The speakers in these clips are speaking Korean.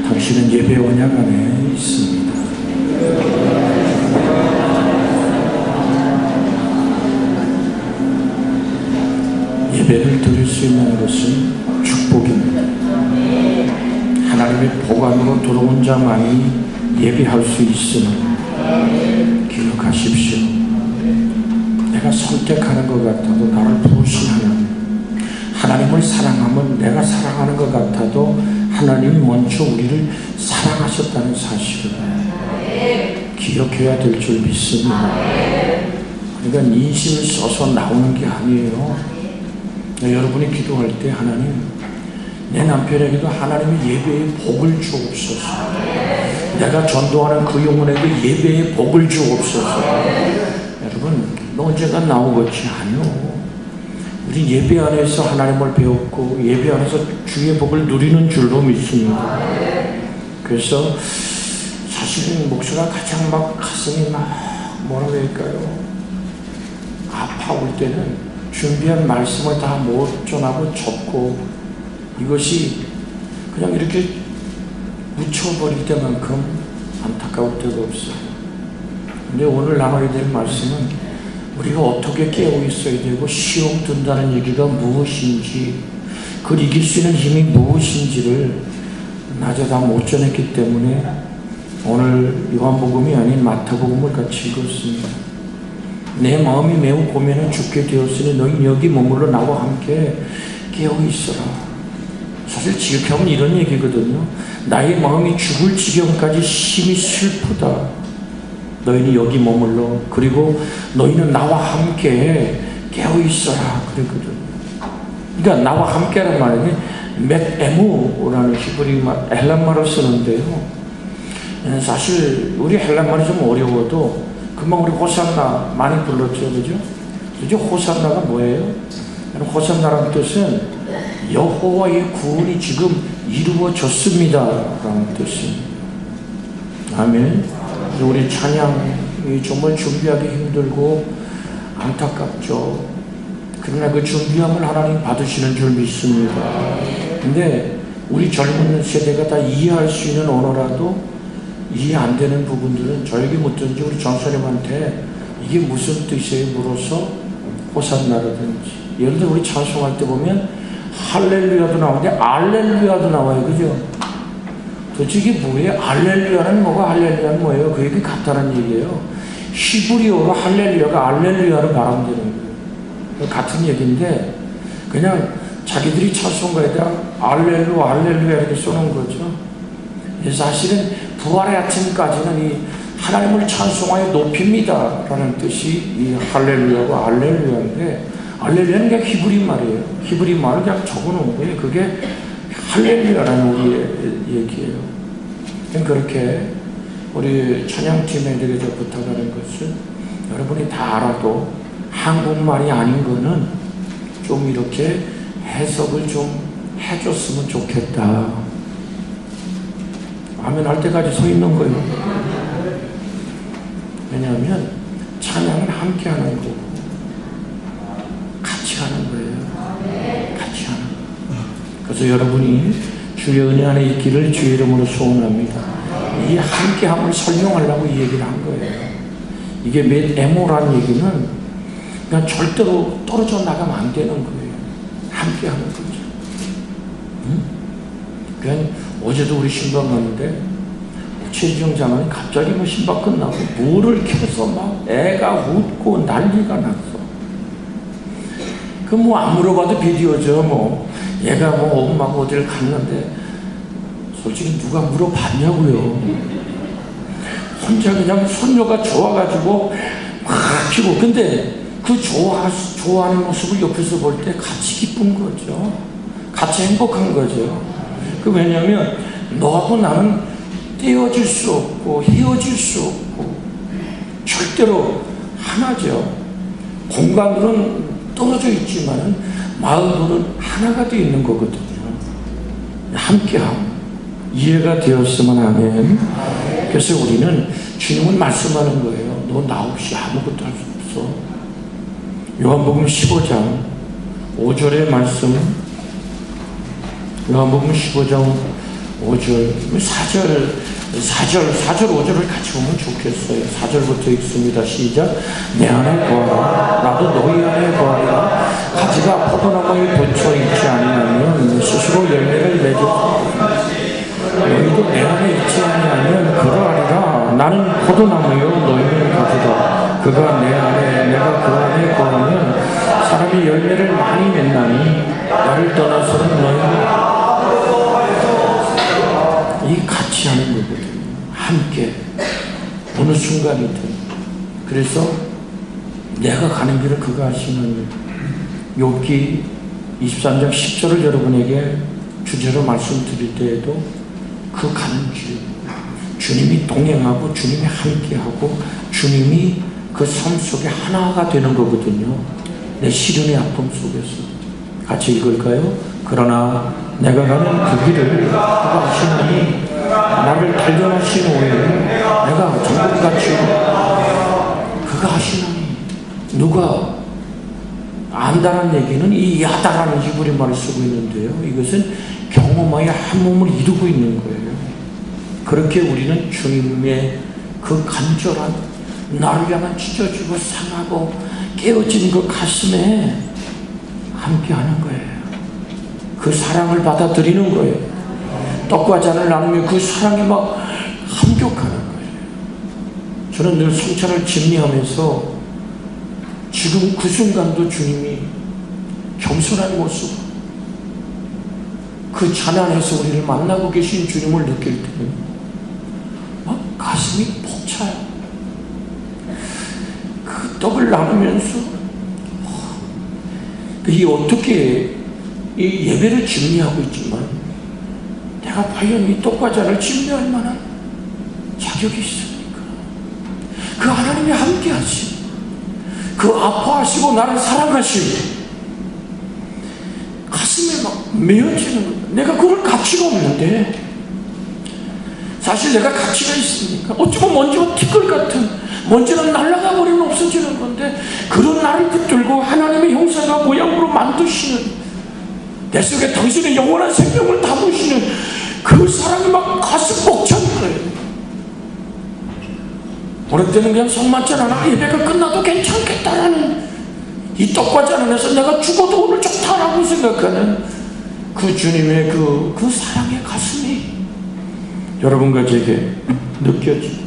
당신은 예배 언약 안에 있습니다. 예배를 드릴 수 있는 것은 축복입니다. 하나님의 복 안으로 들어온 자만이 예배할 수 있음을 기억하십시오. 내가 선택하는 것 같아도 나를 부르신 하나님을 사랑하면 내가 사랑하는 것 같아도 하나님이 먼저 우리를 사랑하셨다는 사실을 기억해야 될 줄 믿습니다. 그러니까 인심을 써서 나오는 게 아니에요. 여러분이 기도할 때 하나님, 내 남편에게도 하나님의 예배의 복을 주옵소서. 내가 전도하는 그 영혼에게 예배의 복을 주옵소서. 여러분, 너 언젠가 나오겠지? 아니요. 우리 예배 안에서 하나님을 배웠고 예배 안에서 주의 복을 누리는 줄로 믿습니다. 그래서 사실은 목사가 가장 막 가슴이 막 뭐라고 할까요? 아파올 때는 준비한 말씀을 다 못 전하고 접고 이것이 그냥 이렇게 묻혀버릴 때만큼 안타까울 때가 없어요. 근데 오늘 나눠야 될 말씀은 우리가 어떻게 깨어 있어야 되고 시험 든다는 얘기가 무엇인지, 그걸 이길 수 있는 힘이 무엇인지를 낮에 다 못 전했기 때문에 오늘 요한복음이 아닌 마태복음을 같이 읽었습니다. 내 마음이 매우 고민은 죽게 되었으니 너희 여기 머물러 나와 함께 깨어 있어라. 사실 지극하면 이런 얘기거든요. 나의 마음이 죽을 지경까지 심히 슬프다. 너희는 여기 머물러, 그리고 너희는 나와 함께 깨어 있어라 그랬거든. 그러니까 나와 함께라는 말은 멧에무라는 히브리 말, 헬란말을 쓰는데요. 사실 우리 헬란말이 좀 어려워도 금방 우리 호산나 많이 불렀죠, 그죠? 그죠? 호산나가 뭐예요? 호산나라는 뜻은 여호와의 구원이 지금 이루어졌습니다 라는 뜻입니다. 아멘. 우리 찬양이 정말 준비하기 힘들고 안타깝죠. 그러나 그 준비함을 하나님 받으시는 줄 믿습니다. 근데 우리 젊은 세대가 다 이해할 수 있는 언어라도 이해 안 되는 부분들은 저에게 묻든지 우리 전사님한테 이게 무슨 뜻이에요 물어서 호산나라든지, 예를 들어 우리 찬송할 때 보면 할렐루야도 나오는데 알렐루야도 나와요, 그죠? 도대체 이게 뭐예요? 알렐루야는 뭐가, 할렐루야는 뭐예요? 그 얘기 같다는 얘기예요. 히브리어로 할렐루야가 알렐루야로 발음되는 거예요. 같은 얘기인데 그냥 자기들이 찬송가에다 알렐루야 이렇게 써놓은 거죠. 사실은 부활의 아침까지는 이 하나님을 찬송하여 높입니다 라는 뜻이 이 할렐루야고 알렐루야인데, 알렐루야는 그냥 히브리 말이에요. 히브리 말을 그냥 적어놓은 거예요. 그게 할렐루야라는 우리의 얘기예요. 그렇게 우리 찬양팀에게서 부탁하는 것은 여러분이 다 알아도 한국말이 아닌 거는 좀 이렇게 해석을 좀 해줬으면 좋겠다. 아멘 할 때까지 서 있는 거예요. 왜냐하면 찬양은 함께 하는 거고 같이 하는 거예요. 같이 하는 거예요. 그래서 여러분이 주의 은혜 안에 있기를 주의 이름으로 소원합니다. 이 함께함을 설명하려고 이 얘기를 한 거예요. 이게 멧에모라는 얘기는 그냥 절대로 떨어져 나가면 안 되는 거예요. 함께하는 거죠. 그냥 어제도 우리 신방 갔는데 최지영 장관이 갑자기 뭐 신방 끝나고 물을 켜서 막 애가 웃고 난리가 났어. 그 뭐 안 물어봐도 비디오죠. 뭐 얘가 뭐 엄마가 어디를 갔는데 솔직히 누가 물어봤냐고요. 혼자 그냥 손녀가 좋아가지고 막 피고, 근데 그 좋아하는 모습을 옆에서 볼 때 같이 기쁜 거죠. 같이 행복한 거죠. 그 왜냐면 너하고 나는 떼어질 수 없고 헤어질 수 없고 절대로 하나죠. 공간으로는 떨어져 있지만 마음으로는 하나가 되어 있는 거거든요. 함께함. 이해가 되었으면 하면. 그래서 우리는 주님은 말씀하는 거예요. 너 나 없이 아무것도 할 수 없어. 요한복음 15장 5절의 말씀, 요한복음 15장 5절, 4절, 5절을 같이 보면 좋겠어요. 4절부터 읽습니다. 시작. 내 안에 거하라. 나도 너희 안에 거하리라. 가지가 포도나무에 붙여 있지 아니하면 스스로 열매를 맺을 수 없으나 너희도 내 안에 있지 아니하면 그러하리라. 나는 포도나무요 너희는 가지다. 그가 내 안에 내가 그 안에 거하면 사람이 열매를 많이 맺나니 나를 떠나서는 너희는 이 같이 하는 거거든요. 함께 어느 순간이든. 그래서 내가 가는 길을 그가 하시는 욥기 23장 10절을 여러분에게 주제로 말씀드릴 때에도 그 가는 길, 주님이 동행하고 주님이 함께하고 주님이 그 삶 속에 하나가 되는 거거든요. 내 시련의 아픔 속에서. 같이 읽을까요? 그러나 내가 가는 그 길을 그가 하시나니 나를 발견하신 후에 내가 정금같이 그가 하시나니. 누가 안다는 얘기는 이 야다라는 히브리 말을 쓰고 있는데요. 이것은 경험하여 한 몸을 이루고 있는 거예요. 그렇게 우리는 주님의 그 간절한 나를 향한 찢어지고 상하고 깨어진 그 가슴에 함께하는 거예요. 그 사랑을 받아들이는 거예요. 떡과 잔을 나누며 그 사랑에 막 감격하는 거예요. 저는 늘 성찬을 집리하면서 지금 그 순간도 주님이 겸손한 모습, 그 잔 안에서 우리를 만나고 계신 주님을 느낄 때는 막 가슴이 벅차요. 그 떡을 나누면서 이 어떻게 이 예배를 집리하고 있지만 내가 과연 이 떡과 잔을 집리할 만한 자격이 있습니까? 그 하나님이 함께 하시고 그 아파하시고 나를 사랑하시고 가슴에 막 메어지는 거예요. 내가 그럴 가치가 없는데 사실 내가 가치가 있습니까? 어쩌면 먼지와 티끌 같은 먼지는 날아가 버리면 없어지는 건데 그런 나를 붙들고 하나님의 형상과 모양으로 만드시는 내 속에 당신의 영원한 생명을 담으시는 그 사랑이 막 가슴 벅차는 거예요. 어릴 때는 그냥 성만찬 하나 예배가 끝나도 괜찮겠다라는 이 떡과 잔 안에서 내가 죽어도 오늘 좋다라고 생각하는 그 주님의 그 사랑의 가슴이 여러분과 제게 느껴지고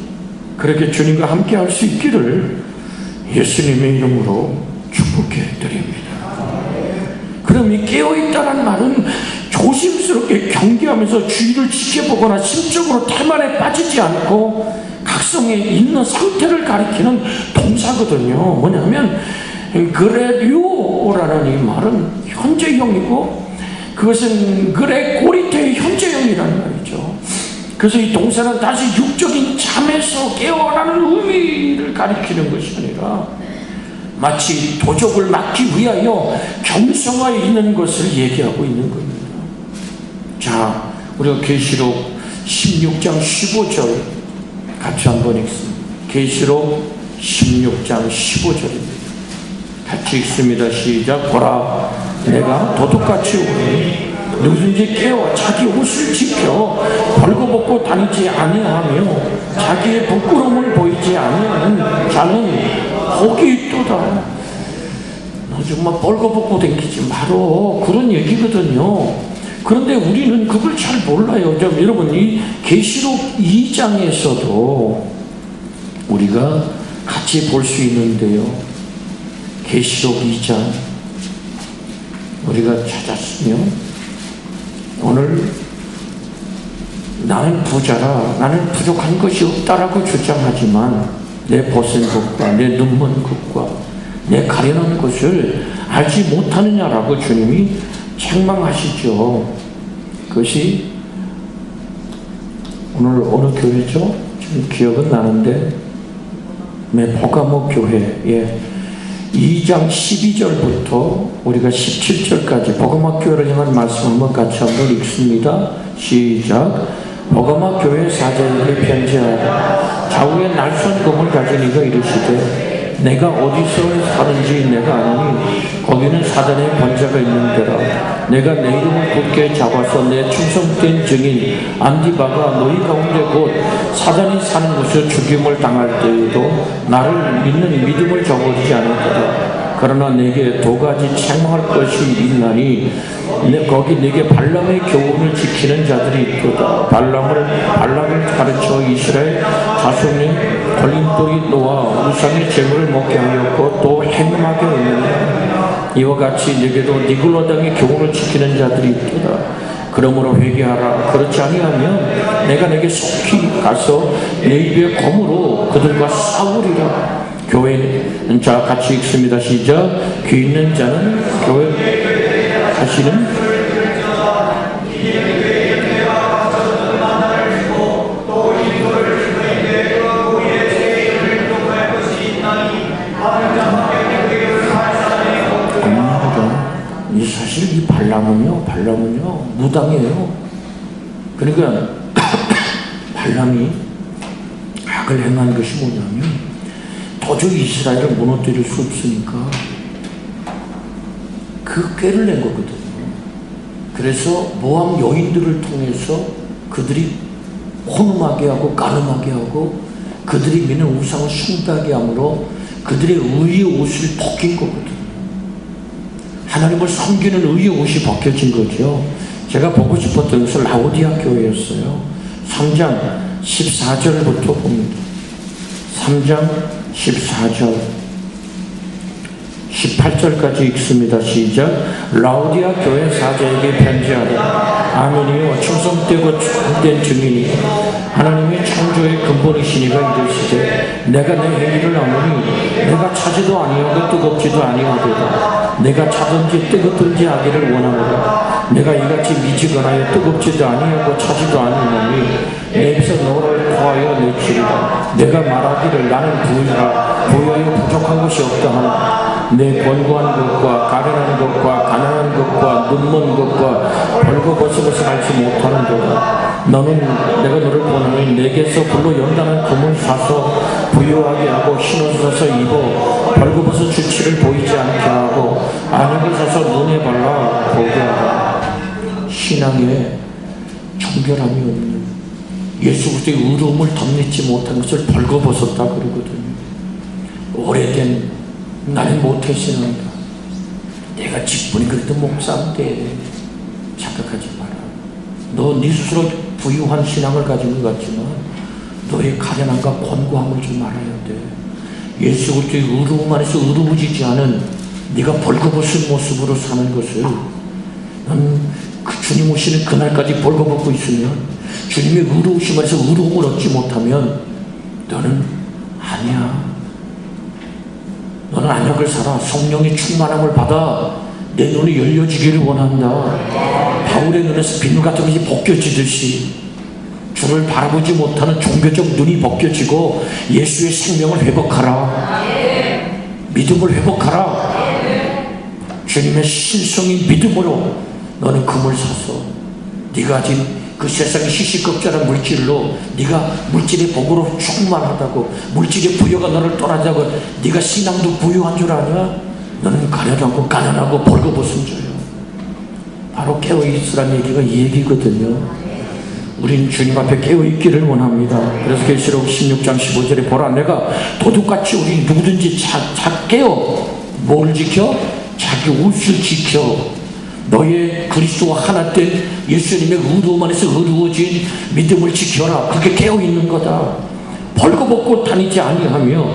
그렇게 주님과 함께 할 수 있기를 예수님의 이름으로 축복해 드립니다. 그럼 이 깨어있다는 말은 조심스럽게 경계하면서 주위를 지켜보거나 심적으로 태만에 빠지지 않고 각성에 있는 상태를 가리키는 동사거든요. 뭐냐면 그레디오라는 이 말은 현재형이고 그것은 그레고리테의 현재형이라는 말이죠. 그래서 이 동사는 다시 육적인 잠에서 깨어나는 의미를 가리키는 것이 아니라 마치 도적을 막기 위하여 겸손하여 있는 것을 얘기하고 있는 겁니다. 자, 우리가 계시록 16장 15절 같이 한번 읽습니다. 계시록 16장 15절입니다. 같이 읽습니다. 시작. 보라, 내가 도둑같이 오니 누구든지 깨어 자기 옷을 지켜 벌거벗고 다니지 아니하며 자기의 부끄러움을 보이지 아니하는 자는 복이 있도다. 너 정말 벌거벗고 다니지 마라. 그런 얘기거든요. 그런데 우리는 그걸 잘 몰라요. 여러분, 이 계시록 2장에서도 우리가 같이 볼 수 있는데요. 계시록 2장 우리가 찾았으면 오늘 나는 부자라 나는 부족한 것이 없다라고 주장하지만 내 벗은 것과 내 눈먼 것과 내 가려는 것을 알지 못하느냐라고 주님이 책망하시죠. 그것이 오늘 어느 교회죠? 지금 기억은 나는데 보가모 교회에 2장 12절부터 우리가 17절까지 보가모 교회를 향한 말씀 한번 같이 한번 읽습니다. 시작. 보가모 교회 사자에게 편지하라. 좌우에 날선 검을 가진 이가 이르시되 내가 어디서 사는지 내가 아노니 거기는 사단의 권자가 있는 데라. 내가 내 이름을 굳게 잡아서 내 충성된 증인 안디바가 너희 가운데 곧 사단이 사는 곳에서 죽임을 당할 때에도 나를 믿는 믿음을 저버리지 않을 거다. 그러나 내게 두 가지 책망할 것이 있나니 거기 내게 발람의 교훈을 지키는 자들이 있도다. 발람을 가르쳐 이스라엘 자손이 걸림돌이 놓아 우상의 재물을 먹게 하였고 또 행음하게 하였느니라. 이와 같이 내게도 니글로 땅의 교훈을 지키는 자들이 있도다. 그러므로 회개하라. 그렇지 아니하면 내가 내게 속히 가서 내 입의 검으로 그들과 싸우리라. 교회 자 같이 읽습니다. 시작. 귀 있는 자는 교회 하시는 이 사실 이 발람은요 무당이에요. 그러니까 발람이 악을 행한 것이 뭐냐면 도저히 이스라엘을 무너뜨릴 수 없으니까 그 꾀를 낸 거거든요. 그래서 모함 여인들을 통해서 그들이 혼음하게 하고 간음하게 하고 그들이 믿는 우상을 숭배하게 함으로 그들의 의의 옷을 벗긴 거거든요. 하나님을 섬기는 의의 옷이 벗겨진 거죠. 제가 보고 싶었던 것은 라오디아 교회였어요. 3장 14절부터 봅니다. 3장 14절 18절까지 읽습니다. 시작. 라오디아 교회 사자에게 편지하라. 아멘이요 충성되고 참된 증인이 하나님의 창조의 근본이시니가 이르시되 내가 내 행위를 아노니 내가 차지도 아니하고 뜨겁지도 아니하도다. 내가 차든지 뜨겁든지 하기를 원하노라. 내가 이같이 미치거나 뜨겁지도 아니하고 차지도 아니하니 내 입에서 너를 구하여 내치리라. 내가 말하기를 나는 부유하여 부족한 것이 없다 하나 내 권고한 것과 가련한 것과 가난한 것과 눈먼 것과 벌거벗은 것을 알지 못하는도다. 너는 내가 너를 보내니 내게서 불로 연단한 금을 사서 부유하게 하고 흰옷을 사서 입어 벌거벗은 주치를 보이지 않게 하고 안약을 사서 눈에 발라 보게 하라. 신앙에 정결함이 없는 예수 그리스도의 의로움을 덧내지 못한 것을 벌거벗었다 그러거든요. 오래된 나는 못했으나이다. 내가 직분이 그래도 목사인데 착각하지 마라. 너 네 스스로 부유한 신앙을 가진 것 같지만 너의 가련함과 권고함을 좀 알아야 돼. 예수 그리스도의 의로움 안에서 의로워지지 않은 네가 벌거벗은 모습으로 사는 것을 넌 그 주님 오시는 그날까지 벌거벗고 있으면 주님의 의로우심 안에서 의로움을 얻지 못하면 너는 아니야. 너는 안약을 살아. 성령의 충만함을 받아 내 눈이 열려지기를 원한다. 바울의 눈에서 비늘 같은 것이 벗겨지듯이 주를 바라보지 못하는 종교적 눈이 벗겨지고 예수의 생명을 회복하라. 믿음을 회복하라. 주님의 신성인 믿음으로 너는 금을 사서 네가 가진 그 세상의 시시겁절한 물질로 네가 물질의 복으로 충만하다고 물질의 부여가 너를 떠나자고 네가 신앙도 부유한 줄 아냐? 너는 가련하고 가난하고 벌거벗은 자요. 바로 깨어있으라는 얘기가 이 얘기거든요. 우린 주님 앞에 깨어있기를 원합니다. 그래서 계시록 16장 15절에 보라 내가 도둑같이 우리 누구든지 깨어 뭘 지켜? 자기 옷을 지켜. 너의 그리스도와 하나 된 예수님의 의로움 안에서 의로워진 믿음을 지켜라. 그게 깨어있는 거다. 벌거벗고 다니지 아니하며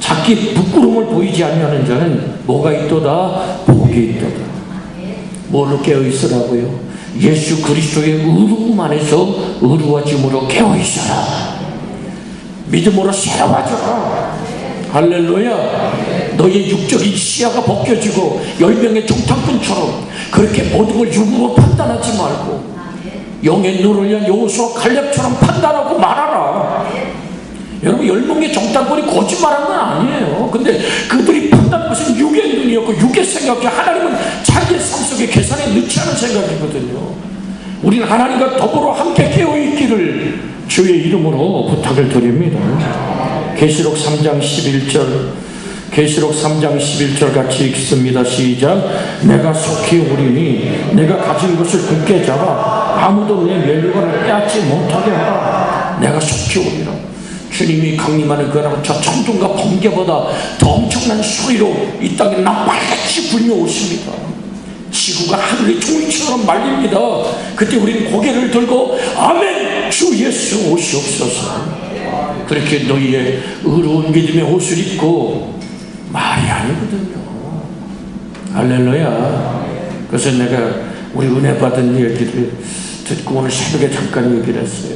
자기 부끄러움을 보이지 아니하는 자는 뭐가 있도다? 복이 있도다. 뭘로 깨어있으라고요? 예수 그리스도의 의로움 안에서 의로워짐으로 깨어있어라. 믿음으로 새로워져라. 할렐루야. 너의 육적인 시야가 벗겨지고 10명의 정탐꾼처럼 그렇게 모든 걸 육으로 판단하지 말고 영의 눈을 연 여호수아 칼렙처럼 판단하고 말하라. 여러분 10명의 정탐꾼이 거짓말한 건 아니에요. 근데 그들이 판단한 것은 육의 눈이었고 육의 생각이 하나님은 자기의 삶 속에 계산에 넣지 않은 생각이거든요. 우리는 하나님과 더불어 함께 깨어있기를 주의 이름으로 부탁을 드립니다. 계시록 3장 11절 계시록 3장 11절 같이 읽습니다. 시작. 내가 속히 오리니 내가 가진 것을 굳게 잡아 아무도 내 멸류관을 빼앗지 못하게 하라. 내가 속히 오리라. 주님이 강림하는 그날 저 천둥과 번개보다 더 엄청난 소리로 이 땅에 나팔같이 불려오십니다. 지구가 하늘의 종이처럼 말립니다. 그때 우리는 고개를 들고 아멘 주 예수 오시옵소서. 그렇게 너희의 의로운 믿음의 옷을 입고 말이 아니거든요. 할렐루야. 그래서 내가 우리 은혜 받은 얘기를 듣고 오늘 새벽에 잠깐 얘기를 했어요.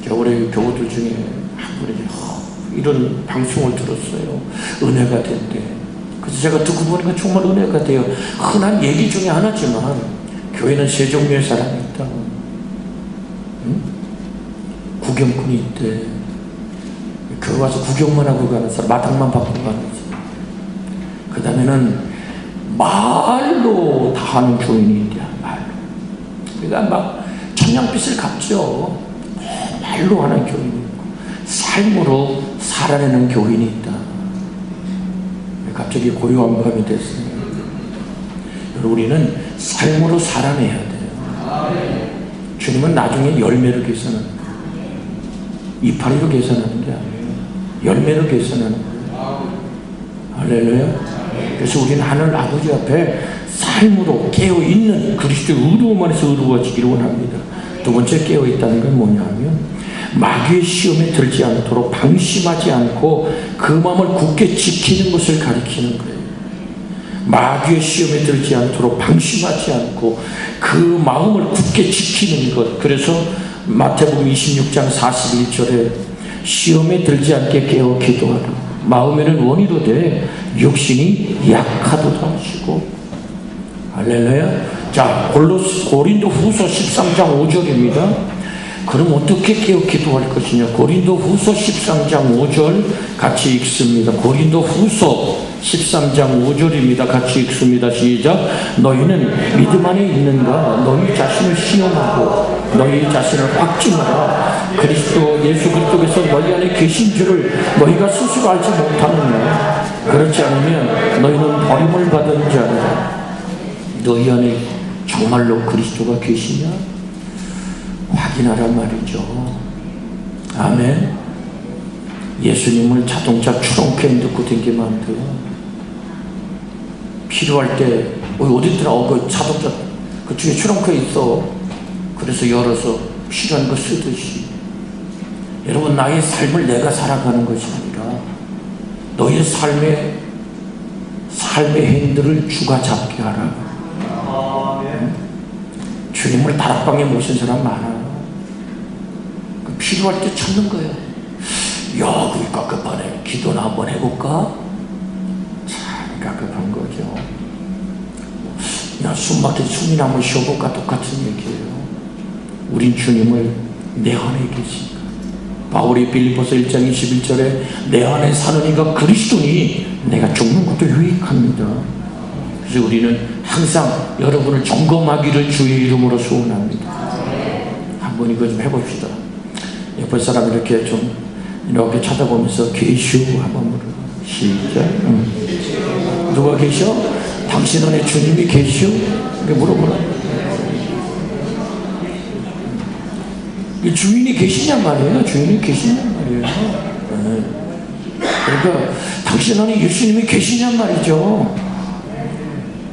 겨울에 교우들 중에 한 분이 이런 방송을 들었어요. 은혜가 된대. 그래서 제가 듣고 보니까 정말 은혜가 돼요. 흔한 얘기 중에 하나지만 교회는 세 종류의 사람이 있다고. 응? 구경꾼이 있대. 교회 와서 구경만 하고 가는 사람, 마당만 받고 가는 사람. 그 다음에는 말로 다 하는 교인이 있대. 말로. 그러니까 막 천냥빚을 갚죠. 말로 하는 교인이 있고 삶으로 살아내는 교인이 있다. 갑자기 고요한 밤이 됐어요. 우리는 삶으로 살아내야 돼요. 주님은 나중에 열매로 계산하는 거예요. 이파리로 계산하는 게 아니에요. 열매로 계산하는 거예요. 할렐루야. 그래서 우리는 하늘 아버지 앞에 삶으로 깨어있는 그리스도의 의로움 안에서 의로워지기를 원합니다. 두 번째 깨어있다는 건 뭐냐면 마귀의 시험에 들지 않도록 방심하지 않고 그 마음을 굳게 지키는 것을 가리키는 거예요. 마귀의 시험에 들지 않도록 방심하지 않고 그 마음을 굳게 지키는 것. 그래서 마태복음 26장 41절에 시험에 들지 않게 깨어 기도하라. 마음에는 원이로되 육신이 약하도다 하시고. 할렐루야. 자, 고린도 후서 13장 5절입니다. 그럼 어떻게 깨어 기도할 것이냐? 고린도 후서 13장 5절 같이 읽습니다. 고린도 후서 13장 5절입니다. 같이 읽습니다. 시작. 너희는 믿음 안에 있는가? 너희 자신을 시험하고 너희 자신을 확증하라. 그리스도 예수 그리스도께서 너희 안에 계신 줄을 너희가 스스로 알지 못하느냐? 그렇지 않으면 너희는 버림을 받은 자라. 너희 안에 정말로 그리스도가 계시냐? 확인하란 말이죠. 아멘. 예수님을 자동차 트렁크에 넣고 댕기면 안 돼요. 필요할 때 어디 있더라? 그 자동차 그 중에 트렁크에 있어. 그래서 열어서 필요한 거 쓰듯이. 여러분, 나의 삶을 내가 살아가는 것이 아니라 너의 삶의 행들을 주가 잡게 하라. 주님을 다락방에 모신 사람 많아요. 필요할 때 찾는 거예요. 야, 그게 깝깝하네. 기도나 한번 해볼까? 참 깝깝한 거죠. 야, 숨막힌 숨이나 한번 쉬어볼까? 똑같은 얘기예요. 우린 주님을 내 안에 계시니까. 바울이 빌립보서 1장 21절에 내 안에 사는 이가 그리스도니 내가 죽는 것도 유익합니다. 그래서 우리는 항상 여러분을 점검하기를 주의 이름으로 소원합니다. 한번 이거 좀 해봅시다. 옆에 사람 이렇게 좀 이렇게 쳐다보면서 계시오 한번 물어. 시작. 누가 계셔? 당신 안에 주님이 계시오? 이렇게 물어보라. 주인이 계시냔 말이에요. 주인이 계시냔 말이에요. 네. 그러니까 당신 안에 예수님이 계시냔 말이죠.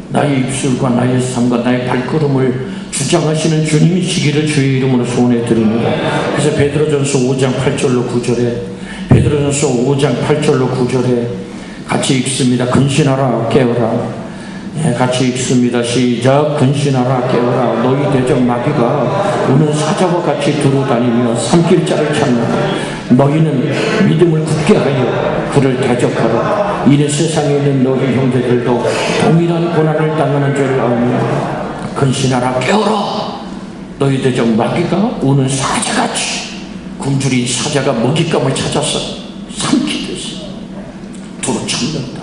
나의 입술과 나의 삶과 나의 발걸음을 주장하시는 주님이시기를 주의 이름으로 소원해 드립니다. 그래서 베드로전서 5장 8절로 9절에 베드로전서 5장 8절로 9절에 같이 읽습니다. 근신하라 깨어라. 예, 같이 읽습니다. 시작. 근신하라 깨어라. 너희 대적 마귀가 우는 사자와 같이 두루다니며 삼킬 자를 찾는다. 너희는 믿음을 굳게 하여 그를 대적하라. 이는 세상에 있는 너희 형제들도 동일한 고난을 당하는 줄 알며 근신하라 깨어라. 너희 대적 마귀가 우는 사자같이 굶주린 사자가 먹잇감을 찾아서 삼키듯이 두루 찾는다.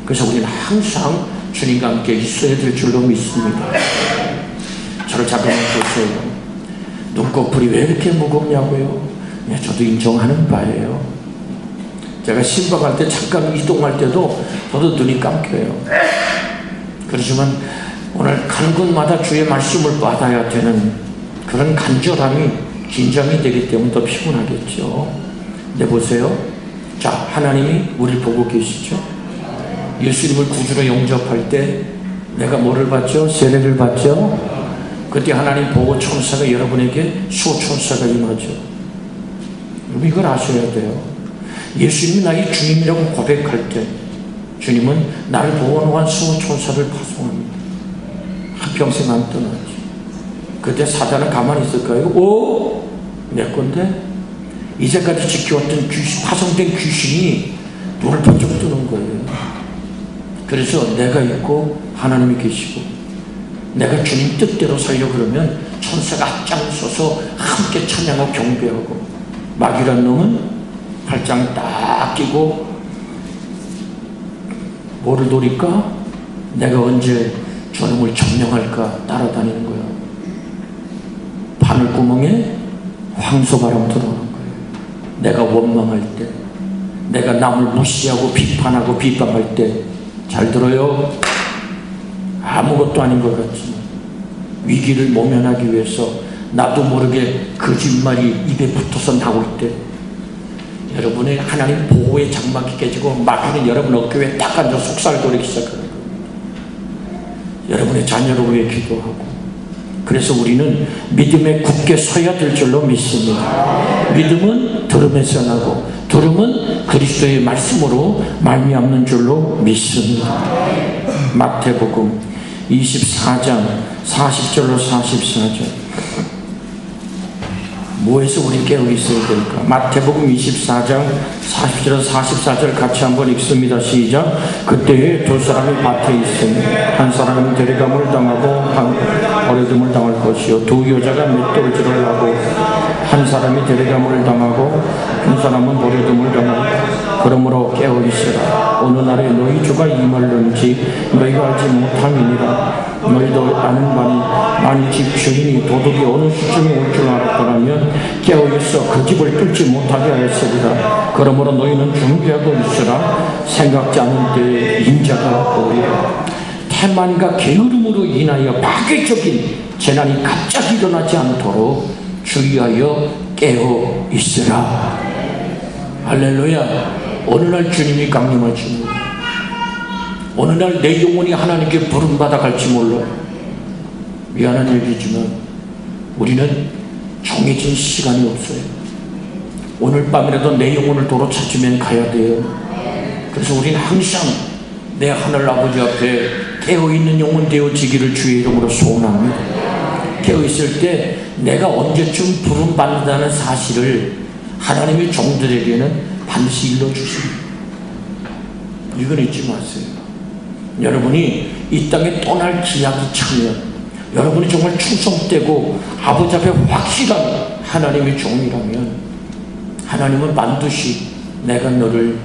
그래서 우리는 항상 주님과 함께 있어야 될 줄로 믿습니다. 저를 잠깐만 보세요. 눈꺼풀이 왜 이렇게 무겁냐고요? 예, 저도 인정하는 바예요. 제가 신방할 때 잠깐 이동할 때도 저도 눈이 감겨요. 그렇지만 오늘 간 곳마다 주의 말씀을 받아야 되는 그런 간절함이 긴장이 되기 때문에 더 피곤하겠죠. 근데 보세요. 자, 하나님이 우리를 보고 계시죠. 예수님을 구주로 영접할 때 내가 뭐를 받죠? 세례를 받죠. 그때 하나님 보고 천사가 여러분에게 수호천사가 임하죠. 여러분 이걸 아셔야 돼요. 예수님이 나의 주님이라고 고백할 때 주님은 나를 보호하는 수호천사를 파송합니다. 한평생 안 떠나죠. 그때 사단은 가만히 있을까요? 오! 내 건데? 이제까지 지켜왔던 귀신, 파송된 귀신이 눈을 번쩍 뜨는 거예요. 그래서 내가 있고 하나님이 계시고 내가 주님 뜻대로 살려고 그러면 천사가 앞장서서 함께 찬양하고 경배하고 마귀란 놈은 팔짱 딱 끼고 뭐를 노릴까? 내가 언제 저놈을 점령할까 따라다니는 거야. 바늘구멍에 황소바람 들어오는 거예요. 내가 원망할 때, 내가 남을 무시하고 비판하고 비방할 때, 잘 들어요. 아무것도 아닌 것 같지만 위기를 모면하기 위해서 나도 모르게 거짓말이 입에 붙어서 나올 때 여러분의 하나님 보호의 장막이 깨지고 마귀는 여러분 어깨에 딱 앉아 속살거리기 시작하는 거예요. 여러분의 자녀를 위해 기도하고 그래서 우리는 믿음에 굳게 서야 될 줄로 믿습니다. 믿음은 들음에서 나고 들음은 그리스도의 말씀으로 말미암는 줄로 믿습니다. 마태복음 24장 40절로 44절 뭐해서 우리 깨어 있어야 될까? 마태복음 24장 40절에서 44절 같이 한번 읽습니다. 시작. 그때에 두 사람이 밭에 있으니 한 사람은 데려감을 당하고 한 버려둠을 당할 것이요 두 여자가 맷돌질을 하고 한 사람이 데려감을 당하고 한 사람은 버려둠을 당하고 그러므로 깨어 있으라. 어느 날에 너희 주가 임할는지 너희가 알지 못함이니라. 너희도 아는 바니 만일 집 주인이 도둑이 어느 시점에 올 줄 알았더라면 깨어있어 그 집을 뚫지 못하게 하였으리라. 그러므로 너희는 준비하고 있으라. 생각지 않은 때에 인자가 오리라. 태만과 게으름으로 인하여 파괴적인 재난이 갑자기 일어나지 않도록 주의하여 깨어 있으라. 할렐루야. 어느 날 주님이 강림할지 몰라. 어느 날 내 영혼이 하나님께 부름받아 갈지 몰라요. 미안한 얘기지만 우리는 정해진 시간이 없어요. 오늘 밤이라도 내 영혼을 도로 찾으면 가야 돼요. 그래서 우리는 항상 내 하늘 아버지 앞에 깨어있는 영혼 되어지기를 주의 이름으로 소원합니다. 깨어있을 때 내가 언제쯤 부름받는다는 사실을 하나님의 종들에게는 반드시 일러주십니다. 이건 잊지 마세요. 여러분이 이 땅에 떠날 기약이 차면 여러분이 정말 충성되고 아버지 앞에 확실한 하나님의 종이라면 하나님은 반드시 내가 너를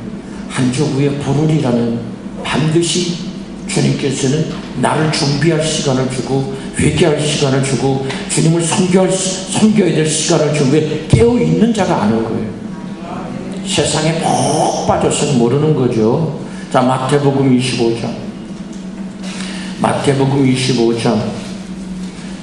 한 주 후에 부르리라는 반드시 주님께서는 나를 준비할 시간을 주고 회개할 시간을 주고 주님을 섬겨야 될 시간을 주고 깨어있는 자가 아는 거예요. 세상에 푹 빠져서는 모르는 거죠. 자, 마태복음 25장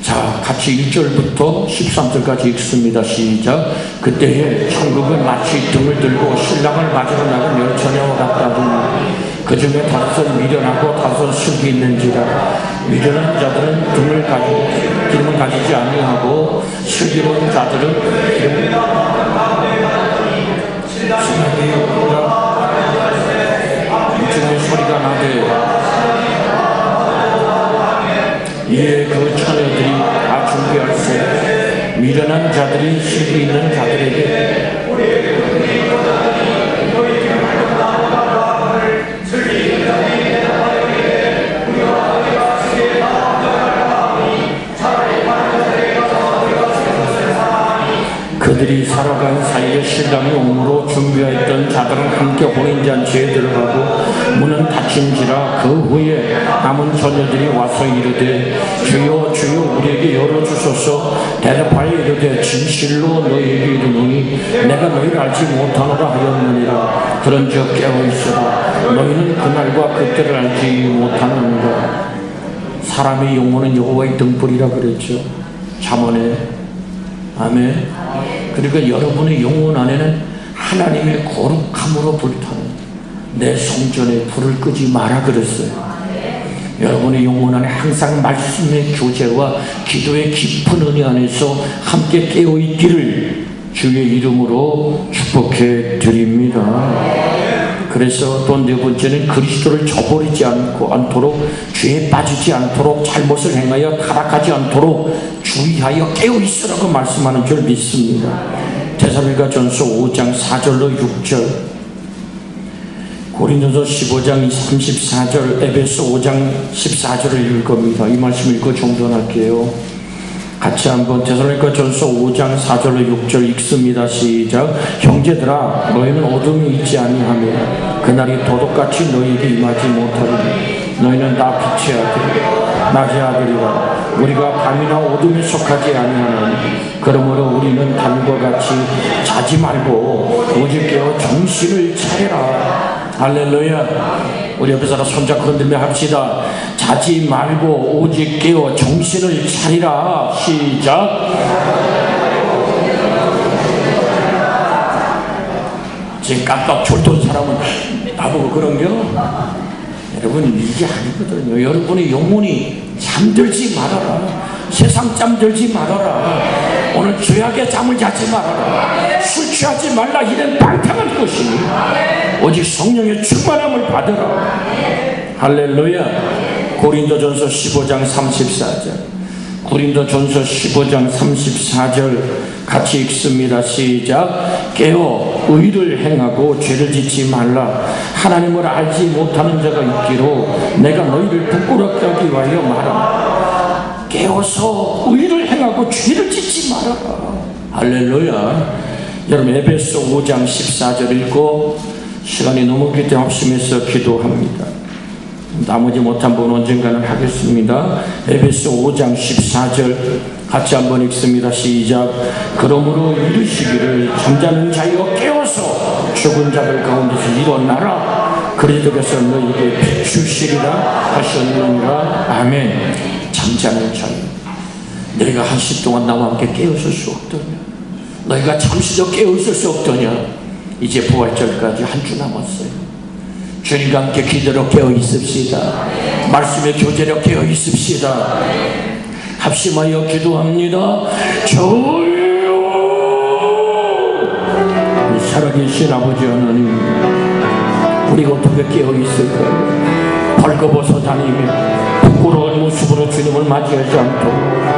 자, 같이 1절부터 13절까지 읽습니다. 시작. 그때에 천국은 마치 등을 들고 신랑을 맞으러 나간 열처녀와 같다더니 그 중에 다섯은 미련하고 다섯은 숙이 있는지라. 미련한 자들은 등을 가지고 기름을 가지지 아니하고 슬기로운 자들은 기름을 신랑이 없다. 이중에 소리가 나되 이에 그 처녀들이 다 준비할세. 미련한 자들이 슬기 있는 자들에게 그들이 살아간 사이에 신랑이 옴으로 준비하였던 자들은 함께 혼인잔치에 들어가고 문은 닫힌지라. 그 후에 남은 처녀들이 와서 이르되 주여 주여 우리에게 열어주소서. 대답하여 이르되 진실로 너희에게 이르노니 내가 너희를 알지 못하노라 하였느니라. 그런즉 깨어있으라. 너희는 그날과 그때를 알지 못하느니라. 사람의 영혼은 여호와의 등불이라 그랬죠, 잠언에. 아멘. 그러니까 여러분의 영혼 안에는 하나님의 거룩함으로 불타는 내 성전에 불을 끄지 마라 그랬어요. 여러분의 영혼 안에 항상 말씀의 교제와 기도의 깊은 은혜 안에서 함께 깨어있기를 주의 이름으로 축복해 드립니다. 그래서 또 네 번째는 그리스도를 저버리지 않도록, 죄에 빠지지 않도록, 잘못을 행하여 타락하지 않도록 주의하여 깨어있으라고 말씀하는 줄 믿습니다. 데살로니가전서 5장 4절로 6절, 고린도서 15장 34절, 에베소 5장 14절을 읽을 겁니다. 이 말씀 읽고 정돈할게요. 같이 한번 데살로니가전서 5장 4절로 6절 읽습니다. 시작. 형제들아 너희는 어둠이 있지 아니하며 그날이 도둑같이 너희에게 임하지 못하리니 너희는 다 빛의 아들 낮의 아들이라. 우리가 밤이나 어둠에 속하지 아니하나니 그러므로 우리는 달과 같이 자지 말고 오직 깨어 정신을 차리라. 할렐루야. 우리 옆에 사람 손잡고 흔들며 합시다. 자지 말고 오직 깨어 정신을 차리라. 시작. 지금 깜빡 졸던 사람은 나보고 그런겨? 여러분 이게 아니거든요. 여러분의 영혼이 잠들지 말아라. 세상 잠들지 말아라. 오늘 죄악의 잠을 자지 말아라. 술 취하지 말라. 이런 방탕한 것이니 오직 성령의 충만함을 받으라. 할렐루야. 고린도전서 15장 34절, 고린도전서 15장 34절 같이 읽습니다. 시작. 깨어 의를 행하고 죄를 짓지 말라. 하나님을 알지 못하는 자가 있기로 내가 너희를 부끄럽게 하기 위하여 말하노라. 깨어서 의를 행하고 죄를 짓지 말아라. 할렐루야. 여러분 에베소 5장 14절 읽고 시간이 넘었기 때문에 합심해서 기도합니다. 나머지 못한 분 언젠가는 하겠습니다. 에베소 5장 14절 같이 한번 읽습니다. 시작. 그러므로 이르시기를 잠자는 자여 깨어서 죽은 자들 가운데서 일어나라. 그리스도께서 너희에게 비추시리라 하셨느니라. 아멘. 잠자는 자여, 너희가 한시 동안 나와 함께 깨어있을 수 없더냐? 너희가 잠시 더 깨어있을 수 없더냐? 이제 부활절까지 한 주 남았어요. 주님과 함께 기도로 깨어 있읍시다. 말씀의 교제로 깨어 있읍시다. 합심하여 기도합니다. 주여, 살아계신 아버지 하나님, 우리가 어떻게 깨어 있을까요? 벌거벗어 다니며 부끄러운 모습으로 주님을 맞이하지 않도록